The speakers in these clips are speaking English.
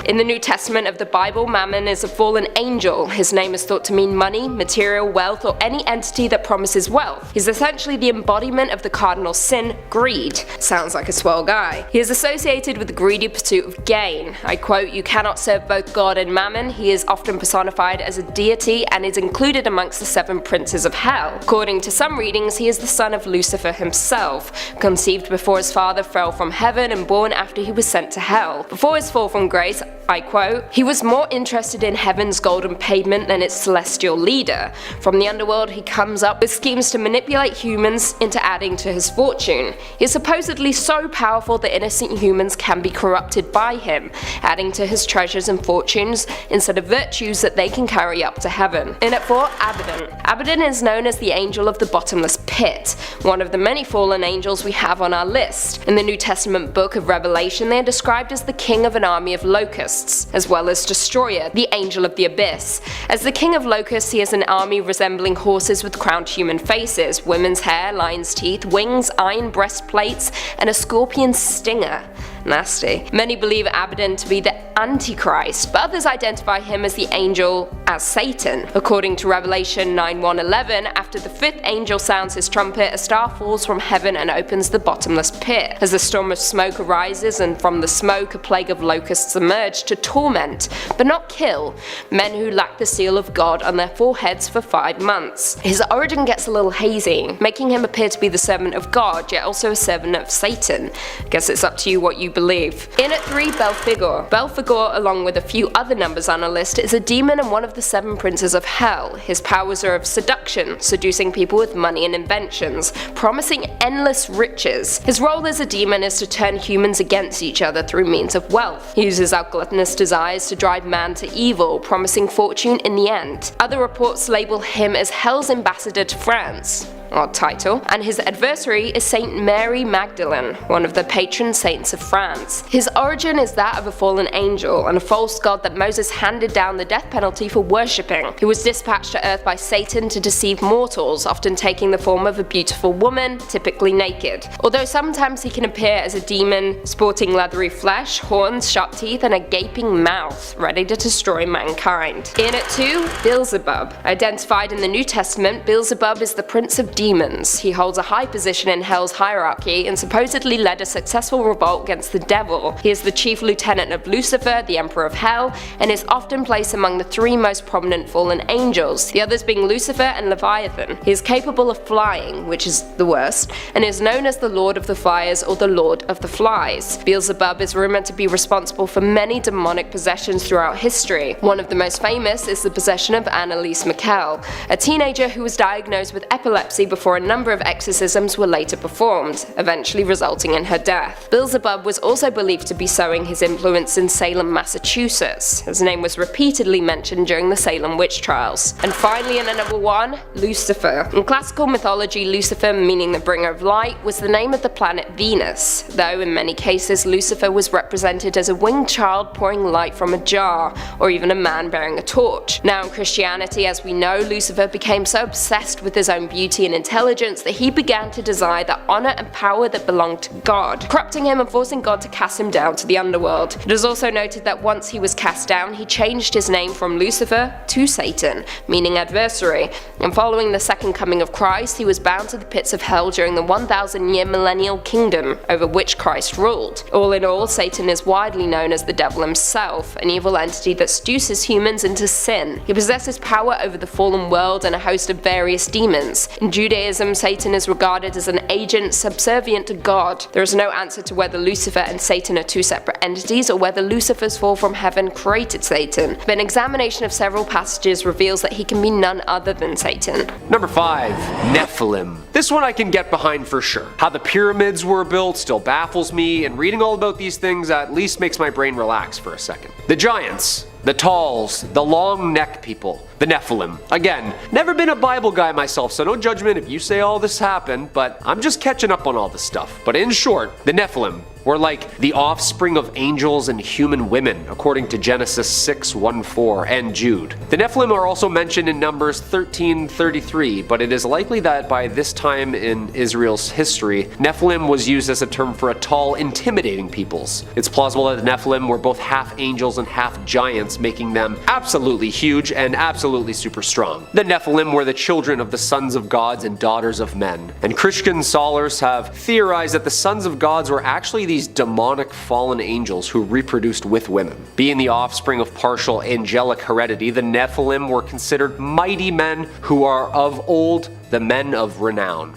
In the New Testament of the Bible, Mammon is a fallen angel. His name is thought to mean money, material wealth, or any entity that promises wealth. He's essentially the embodiment of the cardinal sin, greed. Sounds like a swell guy. He is associated with the greedy pursuit of gain. I quote, "You cannot serve both God and Mammon." He is often personified as a deity and is included amongst the 7 princes of hell. According to some readings, he is the son of Lucifer himself, conceived before his father fell from heaven and born after he was sent to hell. Before his fall from grace, I quote, "He was more interested in heaven's golden pavement than its celestial leader. From the underworld he comes up with schemes to manipulate humans into adding to his fortune. He is supposedly so powerful that innocent humans can be corrupted by him, adding to his treasures and fortunes instead of virtues that they can carry up to heaven." In at 4, Abaddon. Abaddon is known as the angel of the bottomless pit, one of the many fallen angels we have on our list. In the New Testament book of Revelation, they are described as the king of an army of locusts, as well as Destroyer, the angel of the abyss. As the king of locusts, he has an army resembling horses with crowned human faces, women's hair, lion's teeth, wings, iron breastplates, and a scorpion stinger. Nasty. Many believe Abaddon to be the Antichrist, but others identify him as the angel as Satan. According to Revelation 9:1-11, after the 5th angel sounds his trumpet, a star falls from heaven and opens the bottomless pit. As a storm of smoke arises, and from the smoke a plague of locusts emerge to torment, but not kill, men who lack the seal of God on their foreheads for 5 months. His origin gets a little hazy, making him appear to be the servant of God, yet also a servant of Satan. Guess it's up to you what you believe. In at 3, Belphegor. Belphegor, along with a few other numbers on our list, is a demon and one of the 7 princes of hell. His powers are of seduction, seducing people with money and inventions, promising endless riches. His role as a demon is to turn humans against each other through means of wealth. He uses our gluttonous desires to drive man to evil, promising fortune in the end. Other reports label him as Hell's ambassador to France. Odd title, and his adversary is Saint Mary Magdalene, one of the patron saints of France. His origin is that of a fallen angel and a false god that Moses handed down the death penalty for worshipping. He was dispatched to earth by Satan to deceive mortals, often taking the form of a beautiful woman, typically naked. Although sometimes he can appear as a demon, sporting leathery flesh, horns, sharp teeth, and a gaping mouth, ready to destroy mankind. In at 2, Beelzebub. Identified in the New Testament, Beelzebub is the prince of demons. He holds a high position in Hell's hierarchy and supposedly led a successful revolt against the devil. He is the chief lieutenant of Lucifer, the emperor of Hell, and is often placed among the 3 most prominent fallen angels, the others being Lucifer and Leviathan. He is capable of flying, which is the worst, and is known as the Lord of the Fires or the Lord of the Flies. Beelzebub is rumored to be responsible for many demonic possessions throughout history. One of the most famous is the possession of Anneliese Michel, a teenager who was diagnosed with epilepsy before a number of exorcisms were later performed, eventually resulting in her death. Beelzebub was also believed to be sowing his influence in Salem, Massachusetts. His name was repeatedly mentioned during the Salem witch trials. And finally, in at number 1, Lucifer. In classical mythology, Lucifer, meaning the bringer of light, was the name of the planet Venus, though in many cases Lucifer was represented as a winged child pouring light from a jar, or even a man bearing a torch. Now in Christianity, as we know, Lucifer became so obsessed with his own beauty and intelligence that he began to desire the honor and power that belonged to God, corrupting him and forcing God to cast him down to the underworld. It is also noted that once he was cast down, he changed his name from Lucifer to Satan, meaning adversary, and following the second coming of Christ, he was bound to the pits of hell during the 1,000-year millennial kingdom over which Christ ruled. All in all, Satan is widely known as the devil himself, an evil entity that seduces humans into sin. He possesses power over the fallen world and a host of various demons. In Judaism, Satan is regarded as an agent subservient to God. There is no answer to whether Lucifer and Satan are 2 separate entities or whether Lucifer's fall from heaven created Satan, but an examination of several passages reveals that he can be none other than Satan. Number 5. Nephilim. This one I can get behind for sure. How the pyramids were built still baffles me, and reading all about these things at least makes my brain relax for a second. The giants. The Talls, the long neck people, the Nephilim. Again, never been a Bible guy myself, so no judgment if you say all this happened, but I'm just catching up on all this stuff. But in short, the Nephilim, were like the offspring of angels and human women, according to Genesis 6:1-4 and Jude. The Nephilim are also mentioned in Numbers 13:33, but it is likely that by this time in Israel's history, Nephilim was used as a term for a tall, intimidating peoples. It's plausible that the Nephilim were both half angels and half giants, making them absolutely huge and absolutely super strong. The Nephilim were the children of the sons of gods and daughters of men, and Christian scholars have theorized that the sons of gods were actually these demonic fallen angels who reproduced with women. Being the offspring of partial angelic heredity, the Nephilim were considered mighty men who are of old, the men of renown.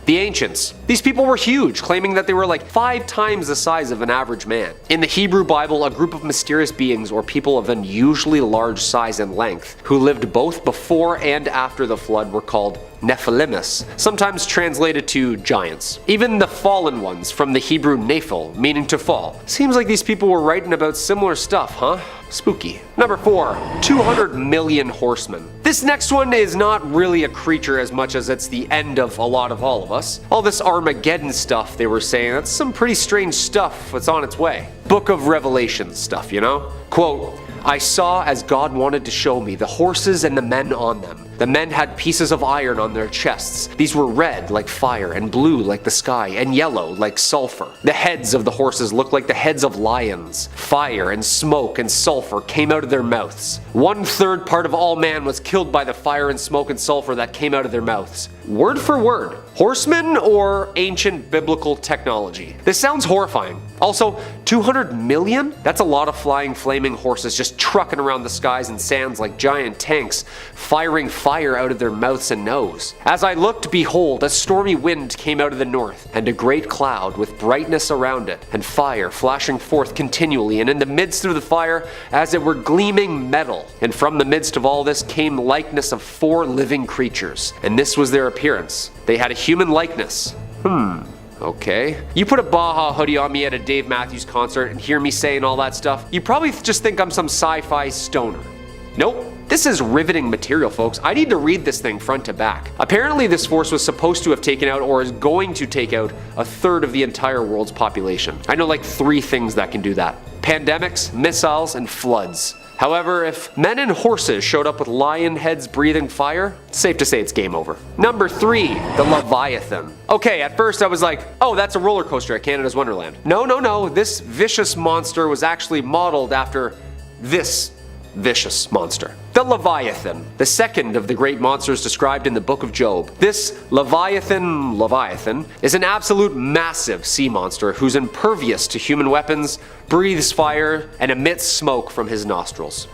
The ancients. These people were huge, claiming that they were like 5 times the size of an average man. In the Hebrew Bible, a group of mysterious beings or people of unusually large size and length who lived both before and after the flood were called Nephilimus, sometimes translated to giants. Even the fallen ones, from the Hebrew nephil, meaning to fall. Seems like these people were writing about similar stuff, huh? Spooky. Number 4, 200 million horsemen. This next one is not really a creature as much as it's the end of a lot of all of us. All this Armageddon stuff they were saying, that's some pretty strange stuff that's on its way. Book of Revelation stuff, you know? Quote, I saw as God wanted to show me the horses and the men on them. The men had pieces of iron on their chests. These were red like fire and blue like the sky and yellow like sulfur. The heads of the horses looked like the heads of lions. Fire and smoke and sulfur came out of their mouths. 1/3 part of all man was killed by the fire and smoke and sulfur that came out of their mouths. Word for word. Horsemen or ancient biblical technology? This sounds horrifying. Also, 200 million? That's a lot of flying flaming horses just trucking around the skies and sands like giant tanks, firing fire out of their mouths and nose. As I looked, behold, a stormy wind came out of the north, and a great cloud with brightness around it, and fire flashing forth continually, and in the midst of the fire, as it were gleaming metal. And from the midst of all this came likeness of 4 living creatures, and this was their appearance. They had a human likeness. Okay. You put a Baja hoodie on me at a Dave Matthews concert and hear me saying all that stuff, you probably just think I'm some sci-fi stoner. Nope. This is riveting material, folks. I need to read this thing front to back. Apparently this force was supposed to have taken out, or is going to take out, 1/3 of the entire world's population. I know like 3 things that can do that. Pandemics, missiles, and floods. However, if men and horses showed up with lion heads breathing fire, it's safe to say it's game over. Number 3, the Leviathan. Okay, at first I was like, oh, that's a roller coaster at Canada's Wonderland. No, this vicious monster was actually modeled after this vicious monster. The Leviathan, the second of the great monsters described in the book of Job. This Leviathan, is an absolute massive sea monster who's impervious to human weapons, breathes fire, and emits smoke from his nostrils.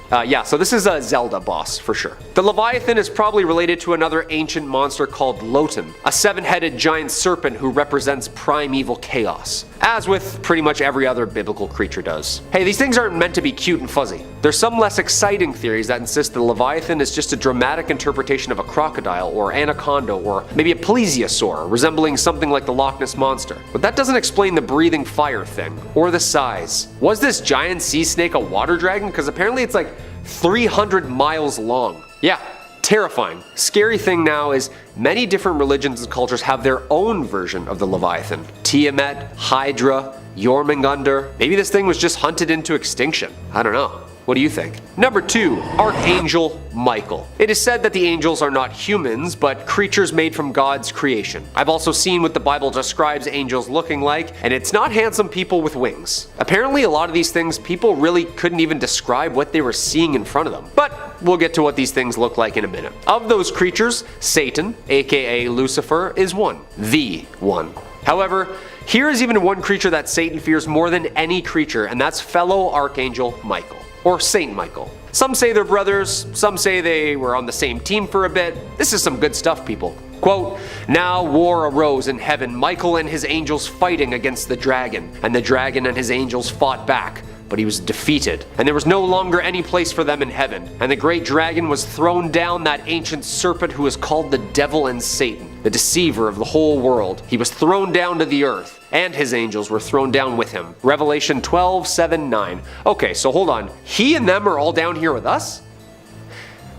So this is a Zelda boss for sure. The Leviathan is probably related to another ancient monster called Lotan, a 7-headed giant serpent who represents primeval chaos, as with pretty much every other biblical creature does. Hey, these things aren't meant to be cute and fuzzy. There's some less exciting theories that insist the Leviathan is just a dramatic interpretation of a crocodile or anaconda or maybe a plesiosaur, resembling something like the Loch Ness Monster. But that doesn't explain the breathing fire thing, or the size. Was this giant sea snake a water dragon? Because apparently it's like 300 miles long. Yeah, terrifying. Scary thing now is many different religions and cultures have their own version of the Leviathan. Tiamat, Hydra, Jormungandr. Maybe this thing was just hunted into extinction. I don't know. What do you think? Number 2, Archangel Michael. It is said that the angels are not humans, but creatures made from God's creation. I've also seen what the Bible describes angels looking like, and it's not handsome people with wings. Apparently a lot of these things, people really couldn't even describe what they were seeing in front of them. But we'll get to what these things look like in a minute. Of those creatures, Satan, aka Lucifer, is one. The one. However, here is even one creature that Satan fears more than any creature, and that's fellow Archangel Michael. Or Saint Michael. Some say they're brothers, some say they were on the same team for a bit. This is some good stuff, people. Quote, now war arose in heaven, Michael and his angels fighting against the dragon, and the dragon and his angels fought back. But he was defeated, and there was no longer any place for them in heaven. And the great dragon was thrown down, that ancient serpent who is called the devil and Satan, the deceiver of the whole world. He was thrown down to the earth, and his angels were thrown down with him. Revelation 12:7-9. Okay, so hold on. He and them are all down here with us?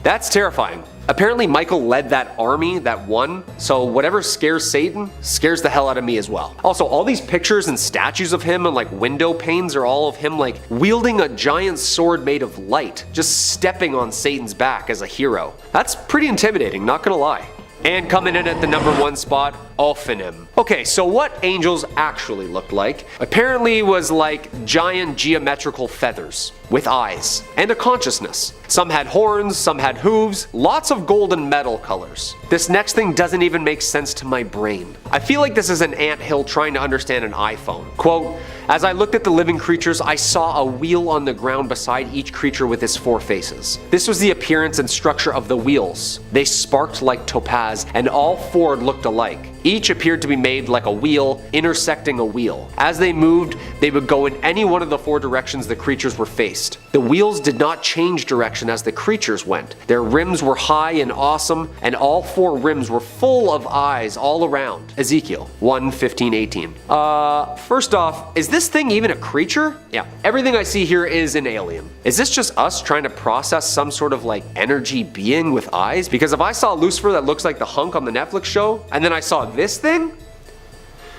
That's terrifying. Apparently Michael led that army that won, so whatever scares Satan scares the hell out of me as well. Also, all these pictures and statues of him and like window panes are all of him like wielding a giant sword made of light, just stepping on Satan's back as a hero. That's pretty intimidating, not gonna lie. And coming in at the number 1 spot, Ophanim. Okay, so what angels actually looked like apparently was like giant geometrical feathers with eyes and a consciousness. Some had horns, some had hooves, lots of golden metal colors. This next thing doesn't even make sense to my brain. I feel like this is an anthill trying to understand an iPhone. Quote, "As I looked at the living creatures, I saw a wheel on the ground beside each creature with its 4 faces. This was the appearance and structure of the wheels. They sparked like topaz, and all 4 looked alike. Each appeared to be made like a wheel, intersecting a wheel. As they moved, they would go in any one of the 4 directions the creatures were faced. The wheels did not change direction as the creatures went. Their rims were high and awesome, and all 4 rims were full of eyes all around." Ezekiel 1:15-18. First off, is this thing even a creature? Yeah, everything I see here is an alien. Is this just us trying to process some sort of like energy being with eyes? Because if I saw Lucifer that looks like the hunk on the Netflix show, and then I saw this thing?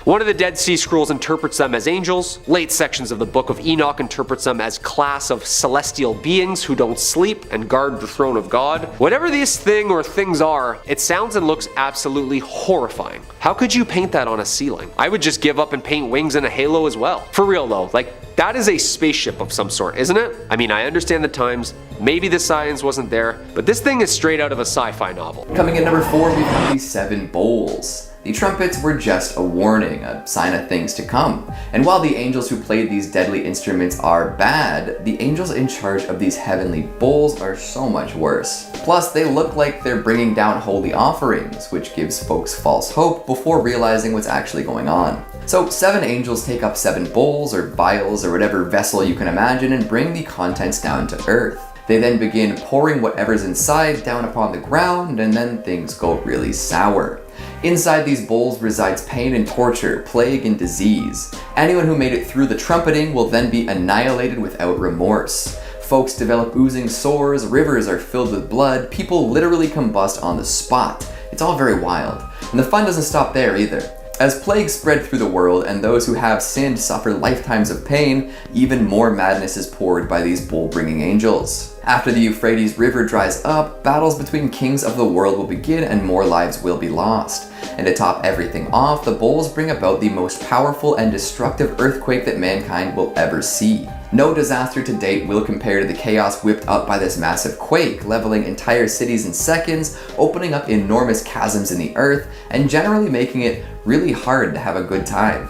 One of the Dead Sea Scrolls interprets them as angels. Late sections of the Book of Enoch interprets them as class of celestial beings who don't sleep and guard the throne of God. Whatever this thing or things are, it sounds and looks absolutely horrifying. How could you paint that on a ceiling? I would just give up and paint wings and a halo as well. For real though, like that is a spaceship of some sort, isn't it? I mean, I understand the times, maybe the science wasn't there, but this thing is straight out of a sci-fi novel. Coming in number 4, we have the 7 bowls. The trumpets were just a warning, a sign of things to come. And while the angels who played these deadly instruments are bad, the angels in charge of these heavenly bowls are so much worse. Plus, they look like they're bringing down holy offerings, which gives folks false hope before realizing what's actually going on. So 7 angels take up 7 bowls or vials or whatever vessel you can imagine and bring the contents down to earth. They then begin pouring whatever's inside down upon the ground, and then things go really sour. Inside these bowls resides pain and torture, plague and disease. Anyone who made it through the trumpeting will then be annihilated without remorse. Folks develop oozing sores, rivers are filled with blood, people literally combust on the spot. It's all very wild. And the fun doesn't stop there either. As plagues spread through the world and those who have sinned suffer lifetimes of pain, even more madness is poured by these bowl-bringing angels. After the Euphrates River dries up, battles between kings of the world will begin and more lives will be lost. And to top everything off, the bowls bring about the most powerful and destructive earthquake that mankind will ever see. No disaster to date will compare to the chaos whipped up by this massive quake, leveling entire cities in seconds, opening up enormous chasms in the earth, and generally making it really hard to have a good time.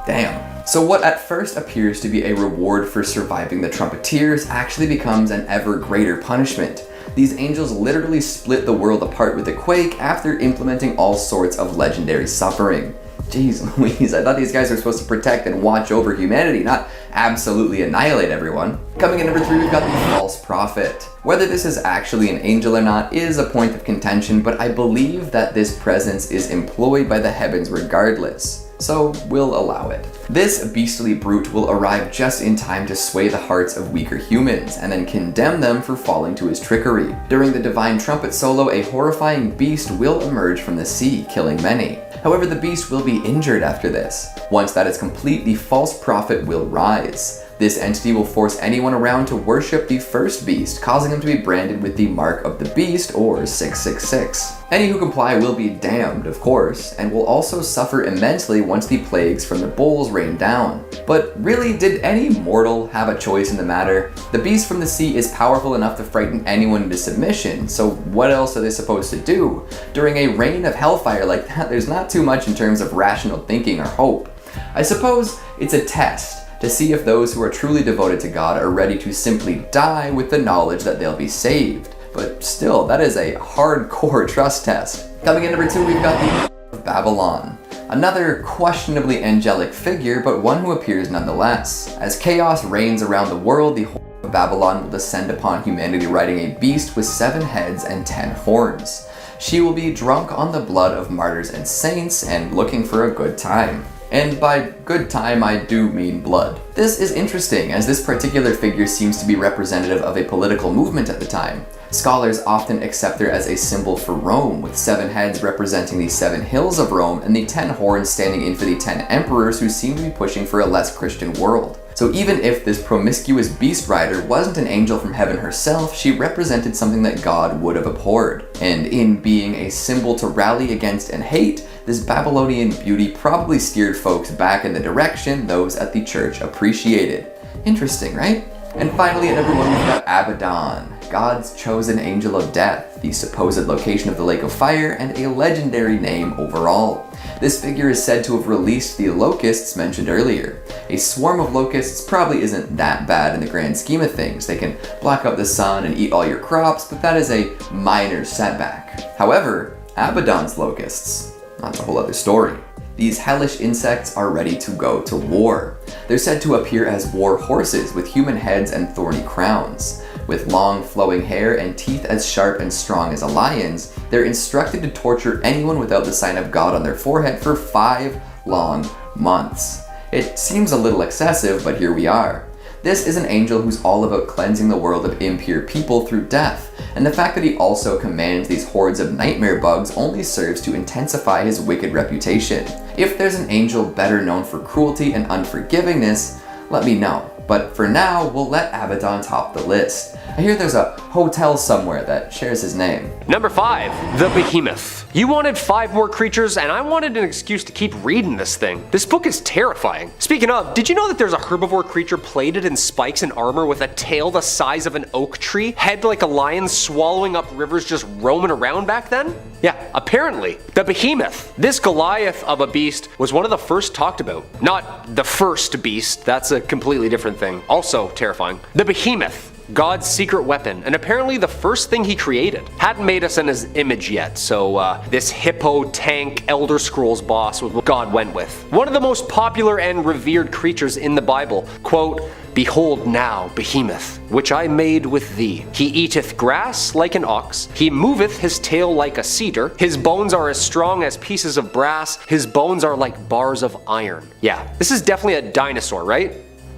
Damn. So what at first appears to be a reward for surviving the trumpeteers actually becomes an ever greater punishment. These angels literally split the world apart with a quake after implementing all sorts of legendary suffering. Jeez Louise, I thought these guys were supposed to protect and watch over humanity, not absolutely annihilate everyone. Coming in number 3, we've got the false prophet. Whether this is actually an angel or not is a point of contention, but I believe that this presence is employed by the heavens regardless, so we'll allow it. This beastly brute will arrive just in time to sway the hearts of weaker humans, and then condemn them for falling to his trickery. During the divine trumpet solo, a horrifying beast will emerge from the sea, killing many. However, the beast will be injured after this. Once that is complete, the false prophet will rise. This entity will force anyone around to worship the first beast, causing them to be branded with the mark of the beast, or 666. Any who comply will be damned, of course, and will also suffer immensely once the plagues from the bowls rain down. But really, did any mortal have a choice in the matter? The beast from the sea is powerful enough to frighten anyone into submission, so what else are they supposed to do? During a rain of hellfire like that, there's not too much in terms of rational thinking or hope. I suppose it's a test to see if those who are truly devoted to God are ready to simply die with the knowledge that they'll be saved. But still, that is a hardcore trust test. Coming in number 2, we've got the of Babylon. Another questionably angelic figure, but one who appears nonetheless. As chaos reigns around the world, the whore of Babylon will descend upon humanity riding a beast with 7 heads and 10 horns. She will be drunk on the blood of martyrs and saints and looking for a good time. And by good time, I do mean blood. This is interesting, as this particular figure seems to be representative of a political movement at the time. Scholars often accept her as a symbol for Rome, with 7 heads representing the 7 hills of Rome and the 10 horns standing in for the 10 emperors who seem to be pushing for a less Christian world. So even if this promiscuous beast rider wasn't an angel from heaven herself, she represented something that God would have abhorred. And in being a symbol to rally against and hate, this Babylonian beauty probably steered folks back in the direction those at the church appreciated. Interesting, right? And finally, at number 1, we've got Abaddon, God's chosen angel of death, the supposed location of the lake of fire, and a legendary name overall. This figure is said to have released the locusts mentioned earlier. A swarm of locusts probably isn't that bad in the grand scheme of things. They can block out the sun and eat all your crops, but that is a minor setback. However, Abaddon's locusts, that's a whole other story. These hellish insects are ready to go to war. They're said to appear as war horses with human heads and thorny crowns. With long flowing hair and teeth as sharp and strong as a lion's, they're instructed to torture anyone without the sign of God on their forehead for 5 long months. It seems a little excessive, but here we are. This is an angel who's all about cleansing the world of impure people through death, and the fact that he also commands these hordes of nightmare bugs only serves to intensify his wicked reputation. If there's an angel better known for cruelty and unforgivingness, let me know. But for now, we'll let Abaddon top the list. I hear there's a hotel somewhere that shares his name. Number 5, the Behemoth. You wanted 5 more creatures, and I wanted an excuse to keep reading this thing. This book is terrifying. Speaking of, did you know that there's a herbivore creature plated in spikes and armor with a tail the size of an oak tree, head like a lion, swallowing up rivers, just roaming around back then? Yeah, apparently. The Behemoth. This Goliath of a beast was one of the first talked about. Not the first beast, that's a completely different thing. Also terrifying. The Behemoth. God's secret weapon, and apparently the first thing he created. Hadn't made us in his image yet, so this hippo tank Elder Scrolls boss was what God went with. One of the most popular and revered creatures in the Bible. Quote, "Behold now Behemoth, which I made with thee. He eateth grass like an ox, he moveth his tail like a cedar, his bones are as strong as pieces of brass, his bones are like bars of iron." Yeah, this is definitely a dinosaur, right?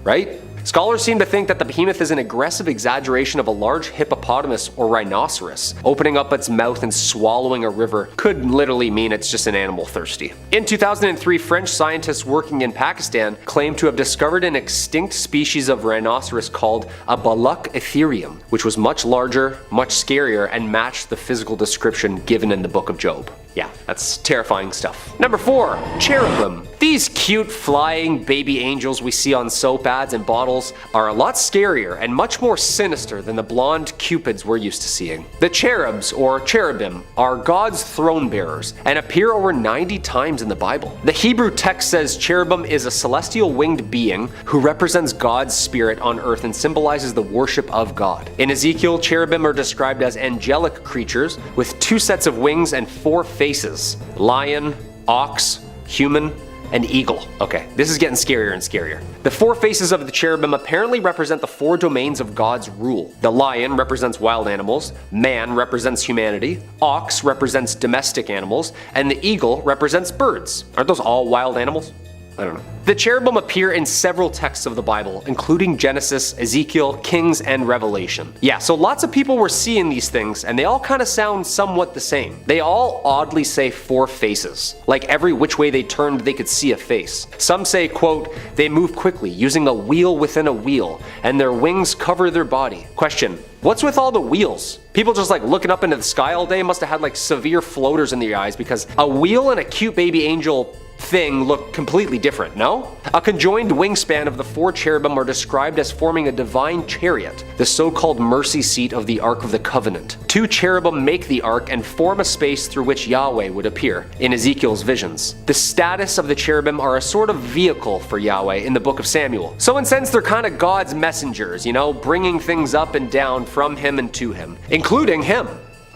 Right? Scholars seem to think that the Behemoth is an aggressive exaggeration of a large hippopotamus or rhinoceros. Opening up its mouth and swallowing a river could literally mean it's just an animal thirsty. In 2003, French scientists working in Pakistan claimed to have discovered an extinct species of rhinoceros called a Balak Ethereum, which was much larger, much scarier, and matched the physical description given in the Book of Job. Yeah, that's terrifying stuff. Number 4, Cherubim. These cute flying baby angels we see on soap ads and bottles are a lot scarier and much more sinister than the blonde cupids we're used to seeing. The cherubs, or cherubim, are God's throne bearers and appear over 90 times in the Bible. The Hebrew text says cherubim is a celestial winged being who represents God's spirit on earth and symbolizes the worship of God. In Ezekiel, cherubim are described as angelic creatures with 2 sets of wings and 4 faces: lion, ox, human, and eagle. Okay, this is getting scarier and scarier. The 4 faces of the cherubim apparently represent the 4 domains of God's rule. The lion represents wild animals, man represents humanity, ox represents domestic animals, and the eagle represents birds. Aren't those all wild animals? I don't know. The cherubim appear in several texts of the Bible, including Genesis, Ezekiel, Kings, and Revelation. Yeah, so lots of people were seeing these things, and they all kind of sound somewhat the same. They all oddly say 4 faces. Like every which way they turned, they could see a face. Some say, quote, "They move quickly, using a wheel within a wheel, and their wings cover their body." Question, what's with all the wheels? People just like looking up into the sky all day must have had like severe floaters in their eyes, because a wheel and a cute baby angel thing look completely different, no? A conjoined wingspan of the 4 cherubim are described as forming a divine chariot, the so-called mercy seat of the Ark of the Covenant. 2 cherubim make the ark and form a space through which Yahweh would appear in Ezekiel's visions. The status of the cherubim are a sort of vehicle for Yahweh in the book of Samuel. So in a sense, they're kind of God's messengers, you know, bringing things up and down from him and to him, including him.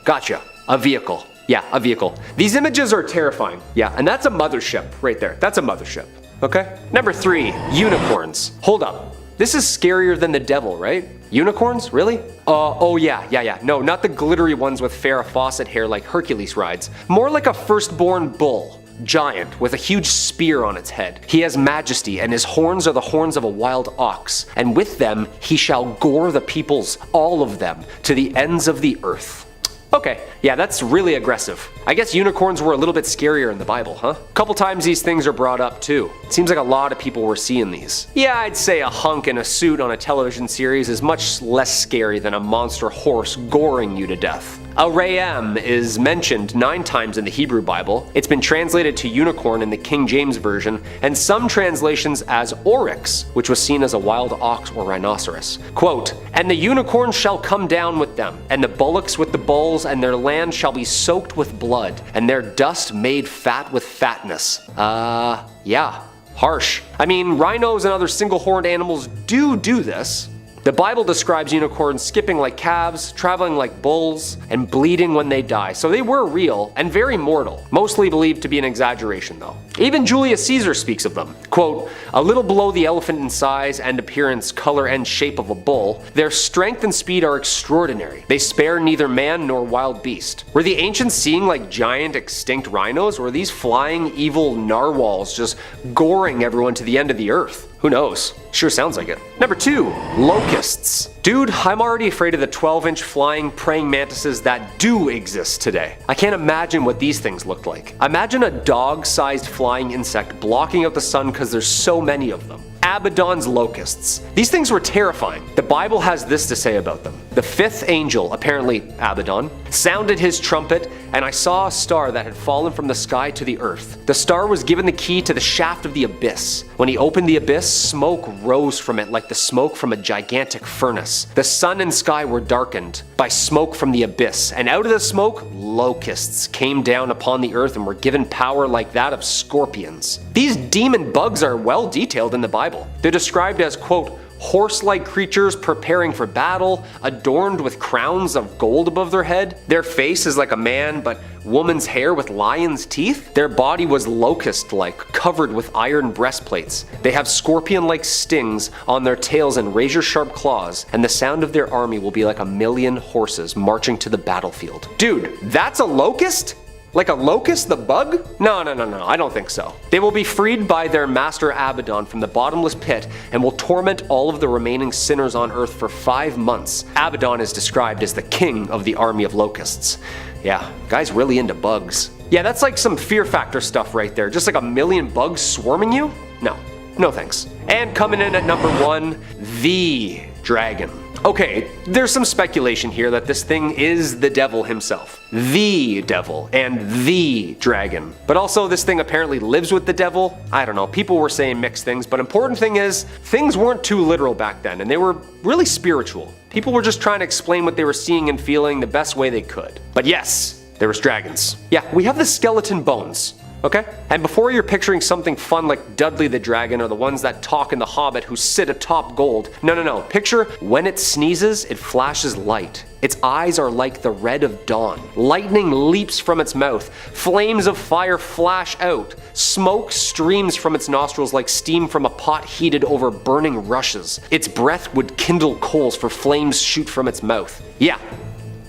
Gotcha. A vehicle. Yeah, a vehicle. These images are terrifying. Yeah, and that's a mothership right there. That's a mothership. Okay? Number 3, unicorns. Hold up. This is scarier than the devil, right? Unicorns? Really? Oh yeah. No, not the glittery ones with Farrah Fawcett hair like Hercules rides. More like a firstborn bull. giant with a huge spear on its head. He has majesty, and his horns are the horns of a wild ox, and with them he shall gore the peoples, all of them, to the ends of the earth. Okay, yeah, that's really aggressive. I guess unicorns were a little bit scarier in the Bible, huh? A couple times these things are brought up too. It seems like a lot of people were seeing these. Yeah, I'd say a hunk in a suit on a television series is much less scary than a monster horse goring you to death. A ram is mentioned 9 times in the Hebrew Bible. It's been translated to unicorn in the King James Version, and some translations as oryx, which was seen as a wild ox or rhinoceros. Quote, "And the unicorn shall come down with them, and the bullocks with the bulls, and their land shall be soaked with blood, and their dust made fat with fatness." Yeah, harsh. I mean, rhinos and other single-horned animals do this. The Bible describes unicorns skipping like calves, traveling like bulls, and bleeding when they die, so they were real and very mortal, mostly believed to be an exaggeration though. Even Julius Caesar speaks of them. Quote, "A little below the elephant in size and appearance, color and shape of a bull, their strength and speed are extraordinary. They spare neither man nor wild beast." Were the ancients seeing like giant extinct rhinos, or were these flying evil narwhals just goring everyone to the end of the earth? Who knows? Sure sounds like it. Number 2, locusts. Dude, I'm already afraid of the 12-inch flying praying mantises that do exist today. I can't imagine what these things looked like. Imagine a dog-sized flying insect blocking out the sun because there's so many of them. Abaddon's locusts. These things were terrifying. The Bible has this to say about them. The 5th angel, apparently Abaddon, sounded his trumpet, and I saw a star that had fallen from the sky to the earth. The star was given the key to the shaft of the abyss. When he opened the abyss, smoke rose from it like the smoke from a gigantic furnace. The sun and sky were darkened by smoke from the abyss, and out of the smoke, locusts came down upon the earth and were given power like that of scorpions. These demon bugs are well detailed in the Bible. They're described as, quote, horse-like creatures preparing for battle, adorned with crowns of gold above their head. Their face is like a man, but woman's hair with lion's teeth. Their body was locust-like, covered with iron breastplates. They have scorpion-like stings on their tails and razor-sharp claws, and the sound of their army will be like 1,000,000 horses marching to the battlefield. Dude, that's a locust? Like a locust, the bug? No, I don't think so. They will be freed by their master Abaddon from the bottomless pit and will torment all of the remaining sinners on earth for 5 months. Abaddon is described as the king of the army of locusts. Yeah, guy's really into bugs. Yeah, that's like some Fear Factor stuff right there. Just like 1,000,000 bugs swarming you? No thanks. And coming in at number 1, the dragon. Okay, there's some speculation here that this thing is the devil himself. The devil and the dragon. But also this thing apparently lives with the devil. I don't know, people were saying mixed things, but important thing is, things weren't too literal back then, and they were really spiritual. People were just trying to explain what they were seeing and feeling the best way they could. But yes, there was dragons. Yeah, we have the skeleton bones. Okay? And before you're picturing something fun like Dudley the Dragon or the ones that talk in The Hobbit who sit atop gold, no. Picture when it sneezes, it flashes light. Its eyes are like the red of dawn. Lightning leaps from its mouth. Flames of fire flash out. Smoke streams from its nostrils like steam from a pot heated over burning rushes. Its breath would kindle coals, for flames shoot from its mouth. Yeah,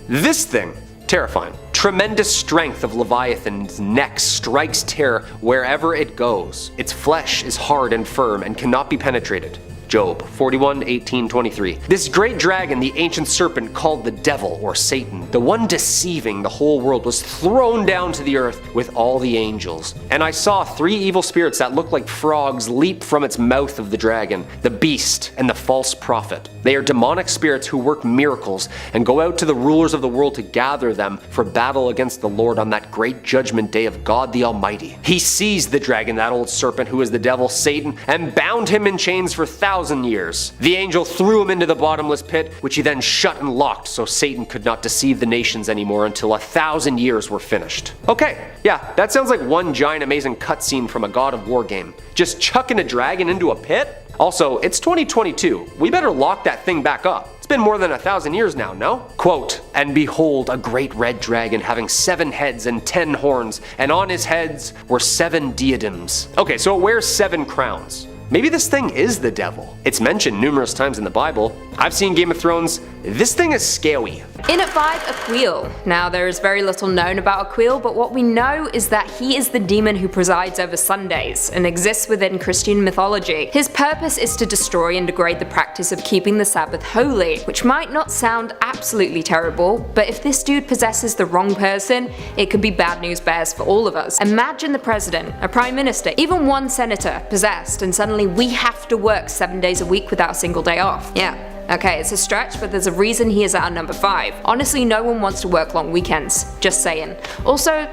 this thing, terrifying. Tremendous strength of Leviathan's neck strikes terror wherever it goes. Its flesh is hard and firm and cannot be penetrated. Job 41:18-23. This great dragon, the ancient serpent called the devil or Satan, the one deceiving the whole world, was thrown down to the earth with all the angels. And I saw 3 evil spirits that looked like frogs leap from its mouth of the dragon, the beast and the false prophet. They are demonic spirits who work miracles and go out to the rulers of the world to gather them for battle against the Lord on that great judgment day of God the Almighty. He seized the dragon, that old serpent who is the devil, Satan, and bound him in chains for thousands years. The angel threw him into the bottomless pit, which he then shut and locked so Satan could not deceive the nations anymore until 1,000 years were finished. Okay, yeah, that sounds like one giant amazing cutscene from a God of War game. Just chucking a dragon into a pit? Also, it's 2022. We better lock that thing back up. It's been more than 1,000 years now, no? Quote, "And behold, a great red dragon having 7 heads and 10 horns, and on his heads were 7 diadems." Okay, so it wears 7 crowns. Maybe this thing is the devil. It's mentioned numerous times in the Bible. I've seen Game of Thrones. This thing is scary. In at 5, Aquil. Now there is very little known about Aquil, but what we know is that he is the demon who presides over Sundays and exists within Christian mythology. His purpose is to destroy and degrade the practice of keeping the Sabbath holy, which might not sound absolutely terrible, but if this dude possesses the wrong person, it could be bad news bears for all of us. Imagine the president, a prime minister, even one senator possessed, and suddenly we have to work 7 days a week without a single day off. Yeah. Okay, it's a stretch, but there's a reason he is at our number 5. Honestly, no one wants to work long weekends. Just saying. Also,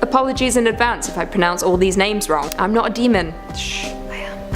apologies in advance if I pronounce all these names wrong. I'm not a demon. Shh.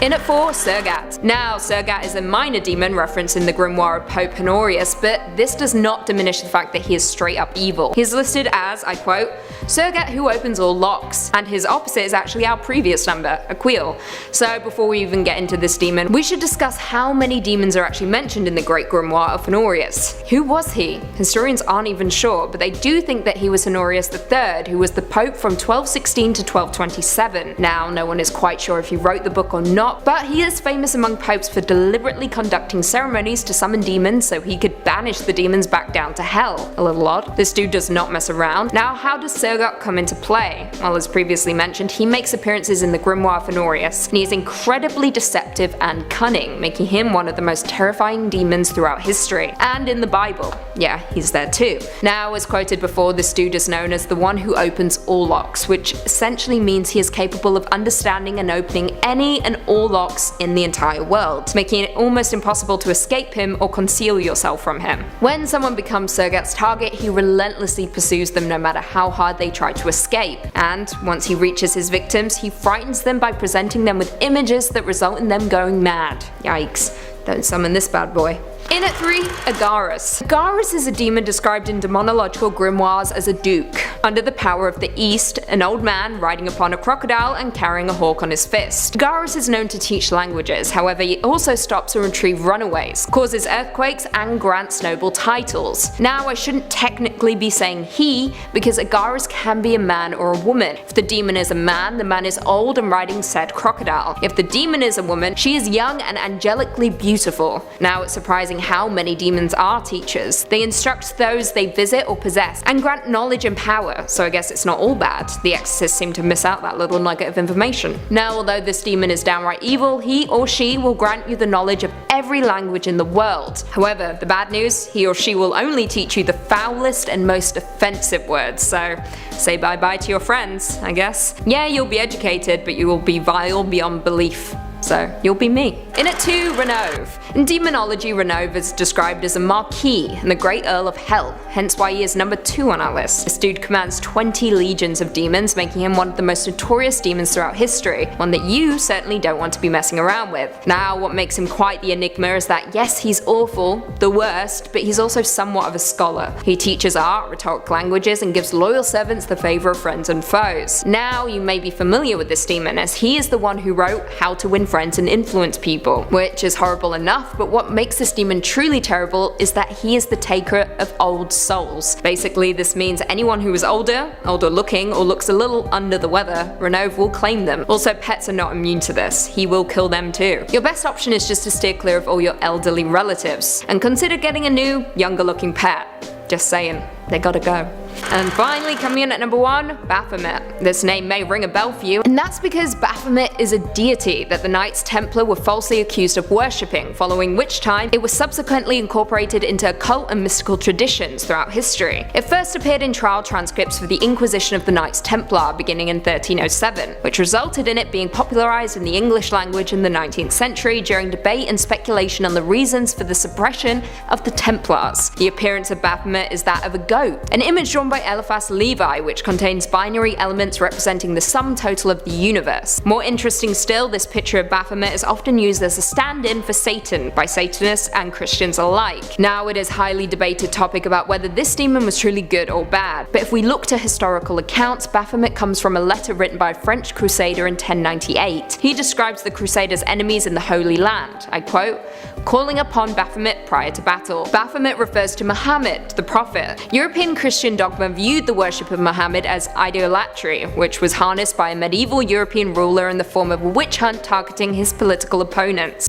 In at 4, Sergat. Now, Sergat is a minor demon referenced in the grimoire of Pope Honorius, but this does not diminish the fact that he is straight up evil. He is listed as, I quote, Sergat who opens all locks, and his opposite is actually our previous number, Aquil. So before we even get into this demon, we should discuss how many demons are actually mentioned in the Great Grimoire of Honorius. Who was he? Historians aren't even sure, but they do think that he was Honorius III, who was the Pope from 1216 to 1227. Now, no one is quite sure if he wrote the book or not, but he is famous among popes for deliberately conducting ceremonies to summon demons so he could banish the demons back down to hell. A little odd. This dude does not mess around. Now, how does Sergat come into play? Well, as previously mentioned, he makes appearances in the Grimoire of Honorius, and he is incredibly deceptive and cunning, making him one of the most terrifying demons throughout history. And in the Bible. Yeah, he's there too. Now, as quoted before, this dude is known as the one who opens all locks, which essentially means he is capable of understanding and opening any and all locks in the entire world, making it almost impossible to escape him or conceal yourself from him. When someone becomes Sergat's target, he relentlessly pursues them no matter how hard they try to escape, and once he reaches his victims, he frightens them by presenting them with images that result in them going mad. Yikes, don't summon this bad boy. In at 3, Agarus. Agarus is a demon described in demonological grimoires as a duke. Under the power of the East, an old man riding upon a crocodile and carrying a hawk on his fist. Agarus is known to teach languages, however he also stops and retrieves runaways, causes earthquakes, and grants noble titles. Now, I shouldn't technically be saying he, because Agarus can be a man or a woman. If the demon is a man, the man is old and riding said crocodile. If the demon is a woman, she is young and angelically beautiful. Now, it's surprising how many demons are teachers. They instruct those they visit or possess, and grant knowledge and power, so I guess it's not all bad. The exorcists seem to miss out that little nugget of information. Now, although this demon is downright evil, he or she will grant you the knowledge of every language in the world. However, the bad news, he or she will only teach you the foulest and most offensive words, so say bye bye to your friends, I guess. Yeah, you'll be educated, but you will be vile beyond belief. So, you'll be me. In at 2, Renove. In demonology, Renove is described as a Marquis and the Great Earl of Hell, hence why he is number 2 on our list. This dude commands 20 legions of demons, making him one of the most notorious demons throughout history, one that you certainly don't want to be messing around with. Now, what makes him quite the enigma is that yes, he's awful, the worst, but he's also somewhat of a scholar. He teaches art, rhetoric languages, and gives loyal servants the favor of friends and foes. Now, you may be familiar with this demon, as he is the one who wrote How to Win Friends and Influence People, which is horrible enough, but what makes this demon truly terrible is that he is the taker of old souls. Basically, this means anyone who is older looking, or looks a little under the weather, Renove will claim them. Also, pets are not immune to this. He will kill them too. Your best option is just to steer clear of all your elderly relatives, and consider getting a new, younger looking pet. Just saying, they gotta go. And finally, coming in at number 1, Baphomet. This name may ring a bell for you, and that's because Baphomet is a deity that the Knights Templar were falsely accused of worshipping, following which time it was subsequently incorporated into occult and mystical traditions throughout history. It first appeared in trial transcripts for the Inquisition of the Knights Templar beginning in 1307, which resulted in it being popularized in the English language in the 19th century during debate and speculation on the reasons for the suppression of the Templars. The appearance of Baphomet is that of a goat, an image drawn by Eliphas Levi, which contains binary elements representing the sum total of the universe. More interesting still, this picture of Baphomet is often used as a stand-in for Satan by Satanists and Christians alike. Now, it is a highly debated topic about whether this demon was truly good or bad, but if we look to historical accounts, Baphomet comes from a letter written by a French crusader in 1098. He describes the crusaders' enemies in the Holy Land, I quote, calling upon Baphomet prior to battle. Baphomet refers to Muhammad, the prophet. European Christian dogma viewed the worship of Muhammad as idolatry, which was harnessed by a medieval European ruler in the form of a witch hunt targeting his political opponents.